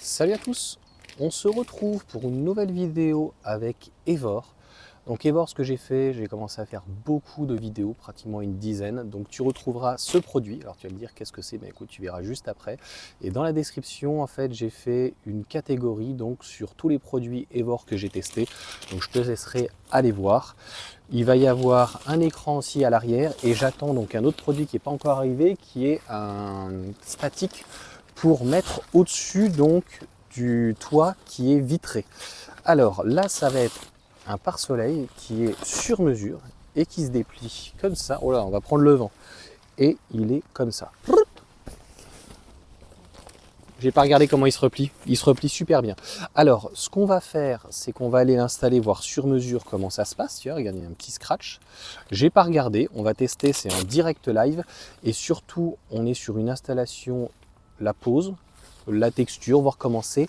Salut à tous, on se retrouve pour une nouvelle vidéo avec Evor. Donc Evor, ce que j'ai fait, j'ai commencé à faire beaucoup de vidéos, pratiquement une dizaine. Donc tu retrouveras ce produit. Alors tu vas me dire qu'est-ce que c'est, mais écoute, tu verras juste après. Et dans la description, en fait, j'ai fait une catégorie donc sur tous les produits Evor que j'ai testés. Donc je te laisserai aller voir. Il va y avoir un écran aussi à l'arrière et j'attends donc un autre produit qui n'est pas encore arrivé, qui est un statique pour mettre au-dessus donc du toit qui est vitré. Alors là, ça va être un pare-soleil qui est sur mesure et qui se déplie comme ça. Oh là, on va prendre le vent. Et il est comme ça. J'ai pas regardé comment il se replie. Il se replie super bien. Alors, ce qu'on va faire, c'est qu'on va aller l'installer, voir sur mesure comment ça se passe. Tu vois, regarde, il y a un petit scratch. J'ai pas regardé. On va tester, c'est en direct live. Et surtout, on est sur une installation, la pose, la texture, voir comment c'est.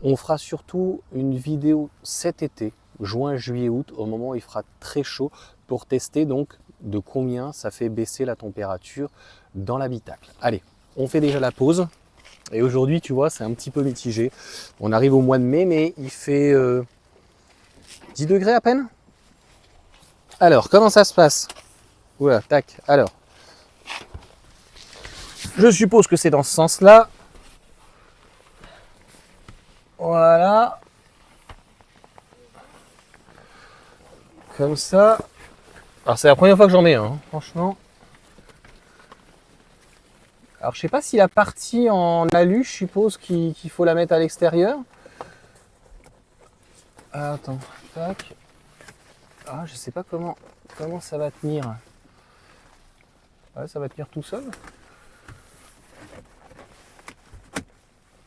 On fera surtout une vidéo cet été, juin, juillet, août, au moment où il fera très chaud, pour tester donc de combien ça fait baisser la température dans l'habitacle. Allez, on fait déjà la pause. Et aujourd'hui, tu vois, c'est un petit peu mitigé. On arrive au mois de mai, mais il fait 10 degrés à peine. Alors, comment ça se passe? Voilà, tac. Alors, je suppose que c'est dans ce sens-là. Voilà. Comme ça. Alors, c'est la première fois que j'en mets un, hein, franchement. Alors, je sais pas si la partie en alu, je suppose qu'il faut la mettre à l'extérieur. Attends, tac. Ah, je sais pas comment ça va tenir. Ouais, ça va tenir tout seul.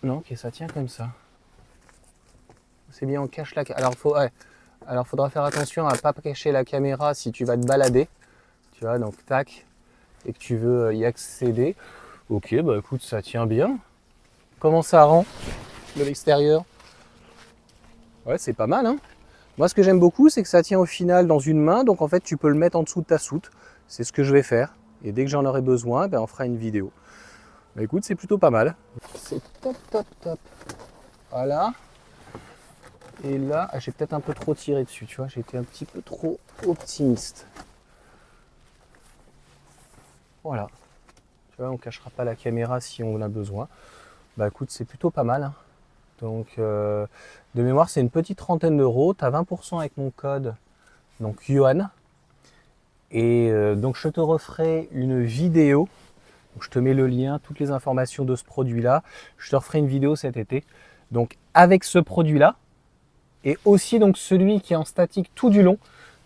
Non, ok, ça tient comme ça. C'est bien, on cache la. Alors, faudra faire attention à ne pas cacher la caméra si tu vas te balader. Tu vois, donc tac, et que tu veux y accéder. Ok, bah écoute, ça tient bien. Comment ça rend de l'extérieur? Ouais, c'est pas mal, hein. Moi, ce que j'aime beaucoup, c'est que ça tient au final dans une main. Donc, en fait, tu peux le mettre en dessous de ta soute. C'est ce que je vais faire. Et dès que j'en aurai besoin, ben, on fera une vidéo. Bah, écoute, c'est plutôt pas mal. C'est top, top, top. Voilà. Et là, j'ai peut-être un peu trop tiré dessus, tu vois. J'ai été un petit peu trop optimiste. Voilà. Tu vois, on ne cachera pas la caméra si on en a besoin. Bah écoute, c'est plutôt pas mal, hein. Donc, de mémoire, c'est une petite trentaine d'euros. Tu as 20% avec mon code, donc Yohan. Et donc, je te referai une vidéo. Donc, je te mets le lien, toutes les informations de ce produit-là. Je te referai une vidéo cet été. Donc, avec ce produit-là. Et aussi, donc, celui qui est en statique tout du long.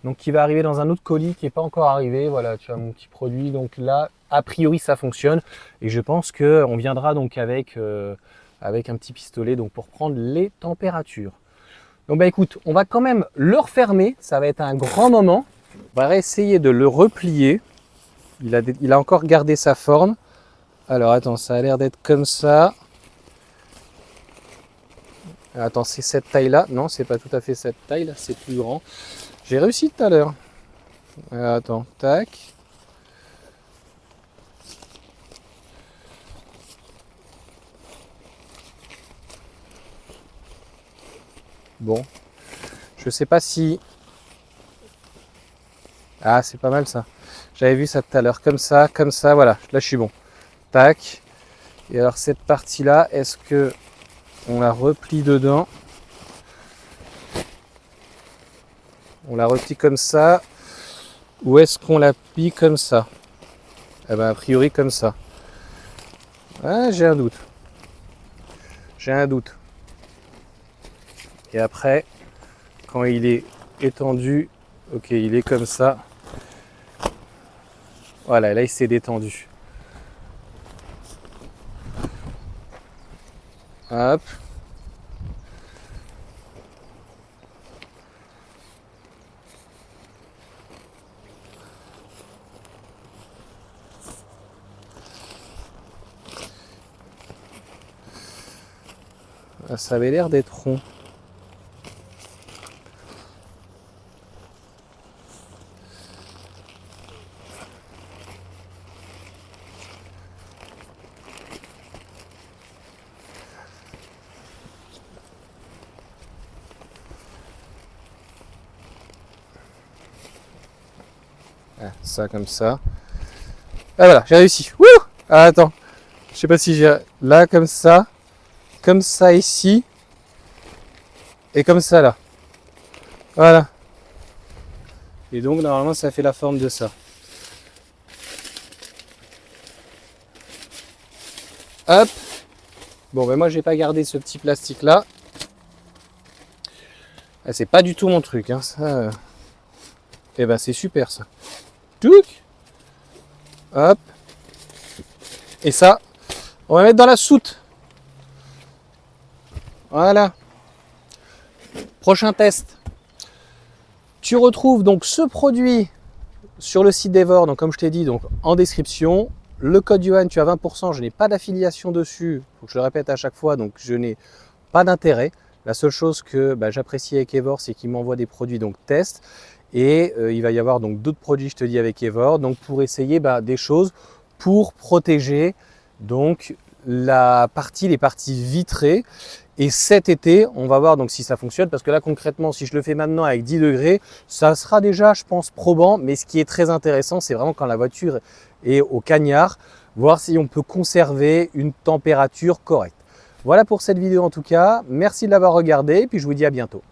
Donc, qui va arriver dans un autre colis qui n'est pas encore arrivé. Voilà, tu as mon petit produit. Donc là, a priori, ça fonctionne. Et je pense qu'on viendra donc avec un petit pistolet donc pour prendre les températures. Donc bah écoute, on va quand même le refermer, ça va être un grand moment. On va essayer de le replier. Il a encore gardé sa forme. Alors attends, ça a l'air d'être comme ça. Attends, c'est cette taille-là. Non, c'est pas tout à fait cette taille, là, c'est plus grand. J'ai réussi tout à l'heure. Attends, tac. Bon, je sais pas si... Ah, c'est pas mal ça. J'avais vu ça tout à l'heure, comme ça, voilà. Là, je suis bon. Tac. Et alors, cette partie-là, est-ce que on la replie dedans? On la replie comme ça. Ou est-ce qu'on la plie comme ça? Eh ben, a priori, comme ça. Ah, j'ai un doute. J'ai un doute. Et après, quand il est étendu, ok, il est comme ça. Voilà, là, il s'est détendu. Hop. Ça avait l'air d'être rond. Ça comme ça. Ah voilà, j'ai réussi. Wouh! Ah, attends, je sais pas si j'ai... Là, comme ça ici, et comme ça là. Voilà. Et donc normalement ça fait la forme de ça. Hop. Bon ben moi j'ai pas gardé ce petit plastique là. Ah, c'est pas du tout mon truc, hein. Ça, et ben c'est super ça. Touc. Hop. Et ça, on va mettre dans la soute. Voilà. Prochain test. Tu retrouves donc ce produit sur le site d'Evor, donc comme je t'ai dit, donc en description. Le code Johan, tu as 20%, je n'ai pas d'affiliation dessus, faut que je le répète à chaque fois, donc je n'ai pas d'intérêt. La seule chose que j'apprécie avec Evor, c'est qu'il m'envoie des produits donc test. Et il va y avoir donc d'autres produits, je te dis, avec Evor, donc pour essayer des choses pour protéger donc les parties vitrées. Et cet été, on va voir donc si ça fonctionne, parce que là concrètement, si je le fais maintenant avec 10 degrés, ça sera déjà, je pense, probant. Mais ce qui est très intéressant, c'est vraiment quand la voiture est au cagnard, voir si on peut conserver une température correcte. Voilà pour cette vidéo en tout cas. Merci de l'avoir regardé, et puis je vous dis à bientôt.